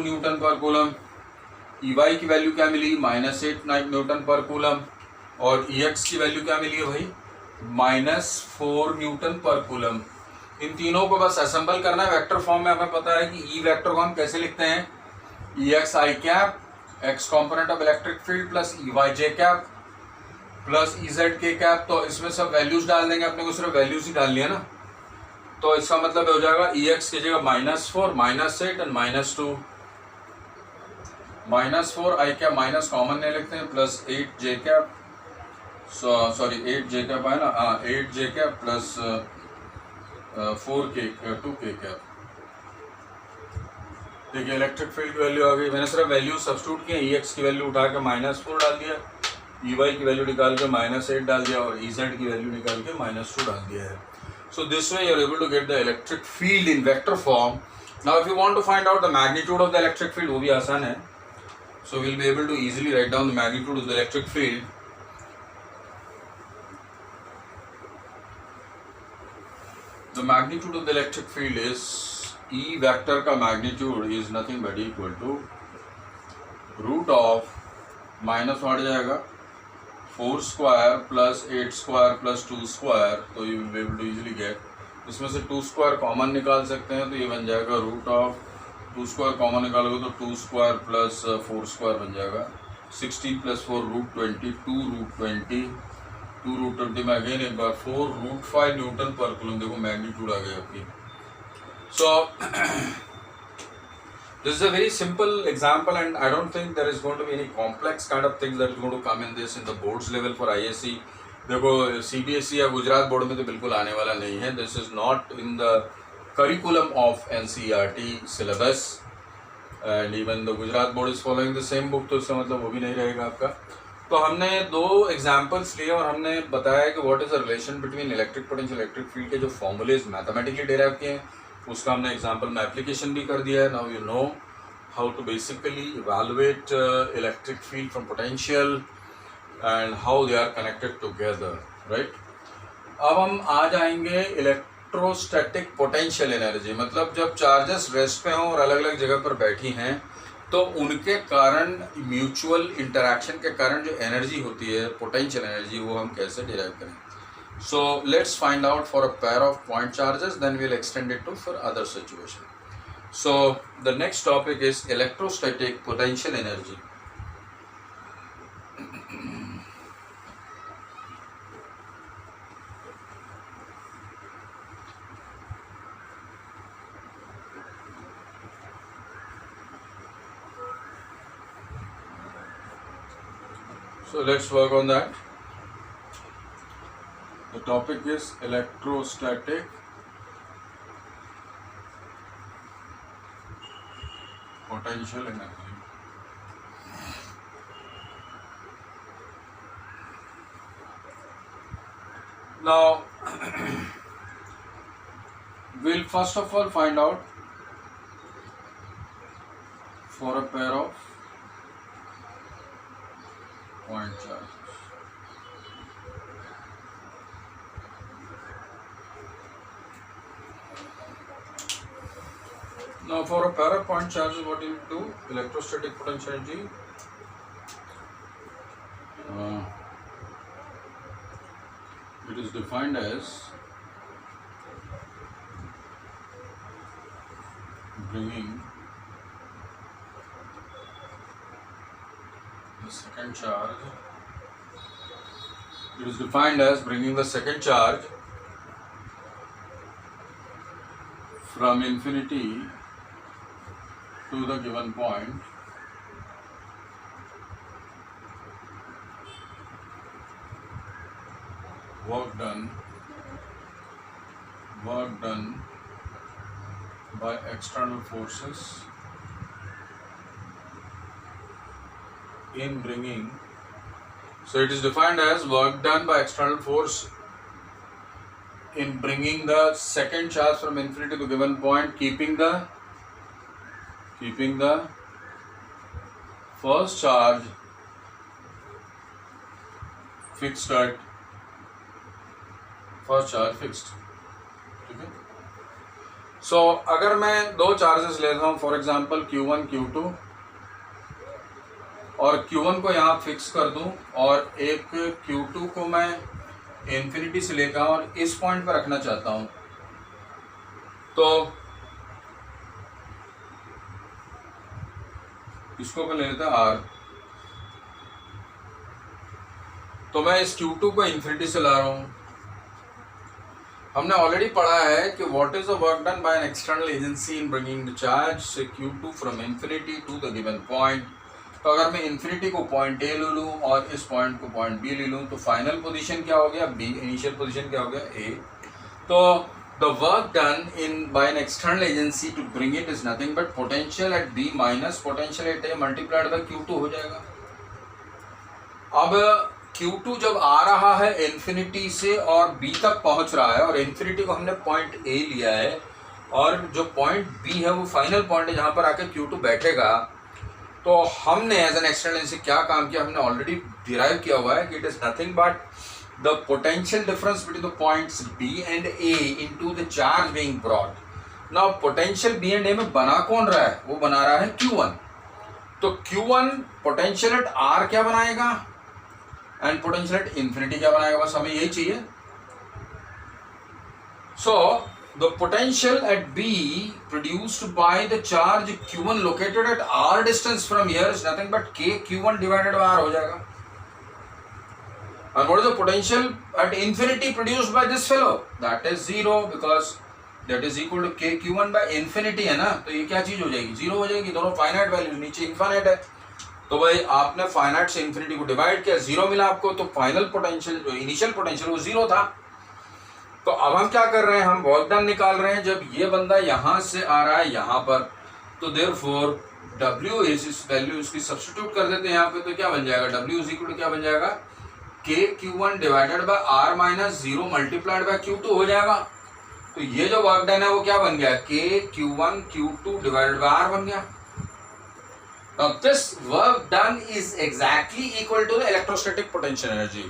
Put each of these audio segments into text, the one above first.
Newton पर coulomb. E Y की value क्या मिली, -8 न्यूटन पर कूलम। और ई एक्स की वैल्यू क्या मिली है भाई, -4 न्यूटन पर कूलम। इन तीनों को बस असेंबल करना है वेक्टर फॉर्म में। हमें पता है कि ई वेक्टर को हम कैसे लिखते हैं, E x i cap x component of electric field plus E y j cap plus E z k cap. तो इसमें सब वैल्यूज डाल देंगे, अपने को सिर्फ वैल्यूज ही डालनी है ना। तो इसका मतलब हो जाएगा ई एक्स की जगह -4 -8 and -2। -4 I cap minus common नहीं लिखते हैं, प्लस 8 जे कैप, सॉरी 8 जे कैप है ना, 8 जे कैप प्लस 2 के कैप। देखिए इलेक्ट्रिक फील्ड की वैल्यू आ गई। मैंने सिर्फ वैल्यू सब्स्टिट्यूट किए, ई एक्स की वैल्यू उठा के -4 डाल दिया, ई वाई की वैल्यू निकाल के -8 डाल दिया और ई जेड की वैल्यू निकाल के -2 डाल दिया है। So this way you are able to get the electric field in vector form. Now if you want to find out the magnitude of the electric field, वो भी आसान है। So will be able to easily write down the magnitude of the electric field. The magnitude of the electric field is E vector का magnitude is nothing but equal to root of minus हट जाएगा 4 square plus 8 square plus 2 square. तो you will be able to easily get, इसमें से 2 square common निकाल सकते हैं, तो ये बन जाएगा रूट ऑफ 2 स्क्वायर कॉमन निकालोगे तो 2 स्क्वायर प्लस 4 स्क्वायर बन जाएगा 16 प्लस 4 रूट 20, 2 रूट 20, 2 रूट 20 में अगेन एक बार 4 रूट 5 न्यूटन पर कूलम। देखो मैग्नीट्यूड आ गया आपकी। सो this is a very simple example and I don't think there is going to be any complex kind of things that is going to come in this in the boards level for ISC. देखो CBSE या Gujarat board में तो बिल्कुल आने वाला नहीं है। This is not in the curriculum of NCERT syllabus and even the Gujarat board is following the same book, तो इसका मतलब वो भी नहीं रहेगा आपका। तो हमने 2 एग्जाम्पल्स लिए और हमने बताया कि what is the relation between electric potential electric field के जो फॉर्मूलेज मैथमेटिकली डेराइव किए हैं, उसका हमने एग्जाम्पल में एप्लीकेशन भी कर दिया है। Now you know how to basically evaluate electric field from potential and how they are connected together, right. अब हम आ जाएंगे इलेक्ट्रोस्टैटिक पोटेंशियल एनर्जी, मतलब जब चार्जेस रेस्ट पे हों और अलग अलग जगह पर बैठी हैं तो उनके कारण म्यूचुअल इंटरैक्शन के कारण जो एनर्जी होती है पोटेंशियल एनर्जी, वो हम कैसे डिराइव करें। So let's find out for a pair of point charges, then we'll extend it to for other situation. So the next topic is electrostatic potential energy. So let's work on that. The topic is electrostatic potential energy. Now we'll first of all find out for a pair of point charges. Now for a pair of point charges, what do you do? Electrostatic potential energy it is defined as bringing the second charge. It is defined as bringing the second charge from infinity to the given point work done by external forces in bringing, so it is defined as work done by external force in bringing the second charge from infinity to given point, keeping the first charge fixed at first charge fixed. Okay. सो अगर मैं दो charges लेता हूँ, for example Q1 Q2, और Q1 को यहाँ fix कर दूँ और एक Q2 को मैं इन्फिनिटी से लेकर और इस पॉइंट पर रखना चाहता हूँ, तो इसको मैं ले लेता हूँ R। तो मैं इस Q2 को इन्फिनिटी से ला रहा हूँ। हमने ऑलरेडी पढ़ा है कि what is the work done by an external agency in bringing the charge say Q2 from infinity to the given point. तो अगर मैं इन्फिनिटी को पॉइंट ए ले लूँ और इस पॉइंट को पॉइंट बी ले लूँ, तो फाइनल पोजीशन क्या हो गया बी, इनिशियल पोजीशन क्या हो गया ए। तो the work done in by an external agency to bring it is nothing but potential at B minus potential at A multiplied by Q2 हो जाएगा। अब Q2 जब आ रहा है इन्फिनिटी से और B तक पहुंच रहा है, और इन्फिनिटी को हमने पॉइंट A लिया है, और जो पॉइंट B है वो फाइनल पॉइंट है जहां पर आके Q2 बैठेगा, तो हमने एज एन एक्सटर्नल एजेंसी क्या काम किया, हमने ऑलरेडी डिराइव किया हुआ है कि it is nothing but the potential difference between the points B and A into the charge being brought. Now potential B and A में बना कौन रहा है, वो बना रहा है Q1। तो Q1 पोटेंशियल एट R क्या बनाएगा एंड पोटेंशियल एट इन्फिनिटी क्या बनाएगा, बस हमें यही चाहिए। So the potential at B produced by the charge Q1 located at R distance from here is nothing but K Q1 divided by R हो जाएगा। And what is the potential at infinity produced by this fellow, that is 0 because that is equal to K Q1 by infinity है ना। तो ये क्या चीज हो जाएगी, 0 हो जाएगी। दोनों फाइनाइट वैल्यू, नीचे इनफाइनाइट है, तो भाई आपने फाइनाइट से इन्फिनिटी को डिवाइड किया, 0 मिला आपको, तो फाइनल पोटेंशियल जो इनिशियल पोटेंशियल वो 0 था। तो अब हम क्या कर रहे हैं, हम वर्क डन निकाल रहे हैं। जब ये बंदा यहां से आ रहा है यहां पर, तो देयरफॉर W इज इस वैल्यू इसकी सब्स्टिट्यूट कर देते हैं यहाँ पे, तो क्या बन जाएगा, W इज इक्वल टू क्या बन जाएगा, K Q1 divided by R minus 0 multiplied by Q2 हो जाएगा। तो ये जो वर्क डन है वो क्या बन गया, K Q1 Q2 divided by R बन गया। Now this work done is exactly equal to the electrostatic potential energy.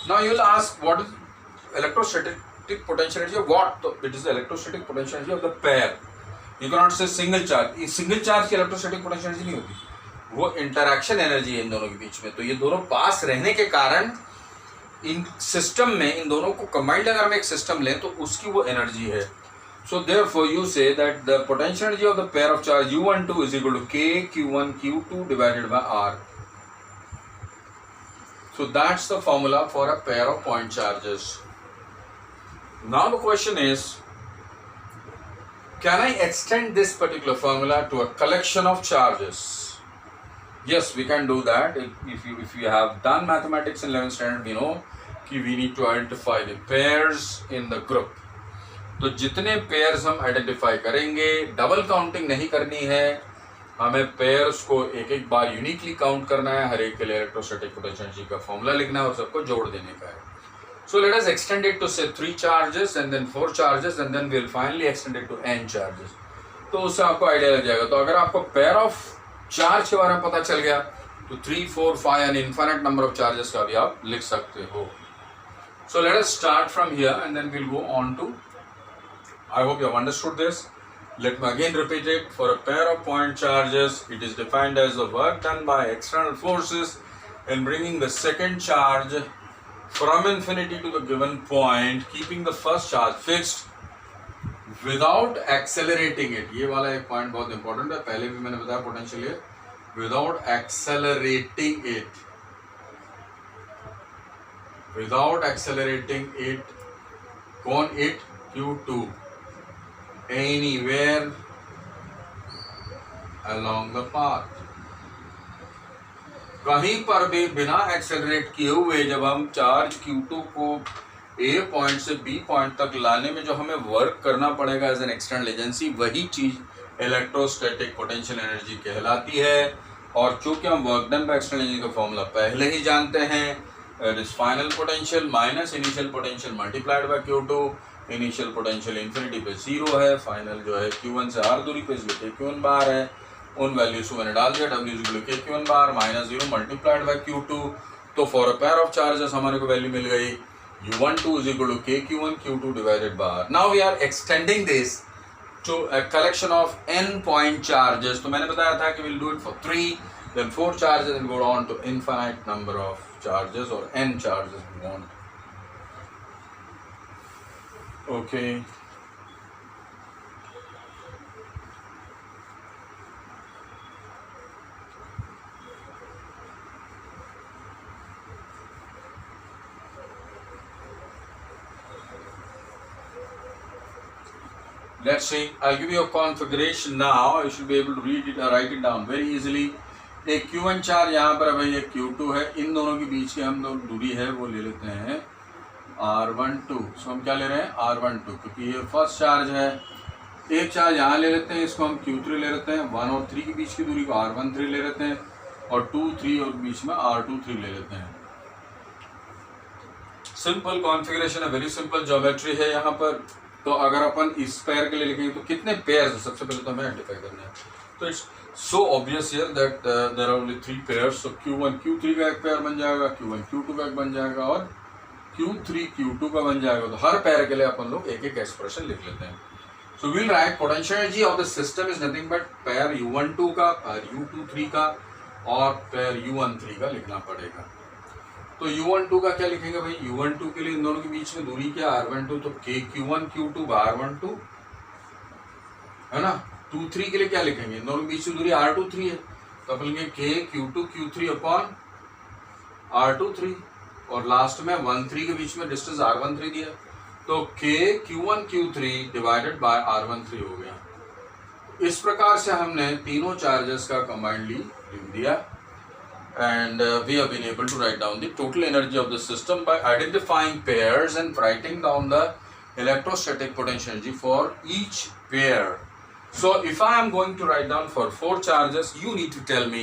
Now you will ask, what is electrostatic potential energy? What? It is the electrostatic potential energy of the pair. You cannot say single charge. इस single charge की electrostatic potential energy नहीं होती, वो interaction energy है इन दोनों के बीच में। तो ये दोनों पास रहने के कारण इन सिस्टम में, इन दोनों को कंबाइंड अगर हम एक सिस्टम लें तो उसकी वो एनर्जी है। So therefore you say that the potential energy of the pair of charge U12 is equal to K Q1 Q2 divided by R. So that's the formula for a pair of point charges. Now the question is, can I extend this particular formula to a collection of charges? Yes, we can do that. If you have done mathematics in 11th standard, we know कि we need to identify the pairs in the group. तो जितने pairs हम identify करेंगे, double counting नहीं करनी है, हमें pairs को एक एक बार यूनिकली काउंट करना है, हर एक के लिए इलेक्ट्रोस्टैटिक पोटेंशियल एनर्जी का फॉर्मूला लिखना है और सबको जोड़ देने का है। So let us extend it to say 3 charges and then 4 charges and then we will finally extend it to n charges. तो उससे आपको आइडिया लग जाएगा। तो अगर आपको पेयर ऑफ चार्ज के बारे में पता चल गया तो 3, 4, 5 and infinite number of charges का भी आप लिख सकते हो। So let us start from here and then we will go on to, I hope you have understood this. Let me again repeat it. For a pair of point charges, it is defined as the work done by external forces in bringing the second charge from infinity to the given point, keeping the first charge fixed without accelerating it. ये वाला एक point बहुत important है, पहले भी मैंने बताया potential है, without accelerating it. Without accelerating it. कौन it? Q2. Anywhere along the path. कहीं पर भी बिना एक्सेलरेट किए हुए जब हम चार्ज Q2 को A पॉइंट से B पॉइंट तक लाने में जो हमें वर्क करना पड़ेगा एज एन एक्सटर्नल एजेंसी, वही चीज इलेक्ट्रोस्टैटिक पोटेंशियल एनर्जी कहलाती है। और चूंकि हम work done by external energy का फॉर्मूला पहले ही जानते हैं, it is final potential minus initial potential multiplied by Q2। Initial potential infinity पे 0 है, फाइनल जो है Q1 से R दूरी पे इसलिए Q1 बार है, उन वैल्यूज को मैंने डाल दिया, W is equal to Q1 bar minus 0 multiplied by Q2। तो for a pair of charges हमारे को वैल्यू मिल गई U12 is equal to K Q1 Q2 divided by R। Now we are extending this to a collection of n point charges. तो मैंने बताया था कि we'll do it for 3, then 4 charges and go on to infinite number of charges or n charges we want. Okay. Let's see. I'll give you a configuration now. You should be able to read it or write it down very easily. एक Q1 charge यहाँ पर है भाई, एक Q2 है. इन दोनों के बीच की हम लोग दूरी है वो ले लेते हैं R12. सो हम क्या ले रहे हैं R12, क्योंकि ये फर्स्ट चार्ज है. एक चार्ज यहाँ ले लेते हैं, इसको हम Q3 ले लेते हैं. 1 और 3 के बीच की दूरी को R13 ले लेते हैं और 2, 3 और बीच में R23 ले लेते हैं. सिंपल कॉन्फ़िगरेशन है, वेरी सिंपल ज्योमेट्री है यहाँ पर. तो अगर अपन इस पेयर के लिए लिखेंगे तो कितने पेयर्स, सबसे पहले तो हमें आइडेंटिफाई करना है. तो it's so obvious here that there are only 3 pairs. So Q1 Q3 का एक पेयर बन जाएगा, Q1 Q2 का एक बन जाएगा और Q3 Q2 का बन जाएगा. तो हर पेयर के लिए अपन लोग एक एक एक्सप्रेशन लिख लेते हैं. So will write potential energy of the system is nothing but pair U12 का, पेयर U23 का और पेयर U13 का लिखना पड़ेगा. तो U12 का क्या लिखेंगे भाई, U12 के लिए इन दोनों के बीच में दूरी क्या R12, तो Q1 Q2 R12 है ना. 2, 3 के लिए क्या लिखेंगे, इन दोनों के बीच में दूरी R23 है, तो अपन लिखेंगे Q2 Q3 अपॉन R23 और लास्ट में 1, 3 के बीच में डिस्टेंस R13 दिया, तो Q1 Q3 divided by R13 हो गया. इस प्रकार से हमने तीनों चार्जेस का कंबाइंडली लिख दिया. And we have been able to write down the total energy of the system by identifying pairs and writing down the electrostatic potential energy for each pair. So if I am going to write down for 4 charges, you need to tell me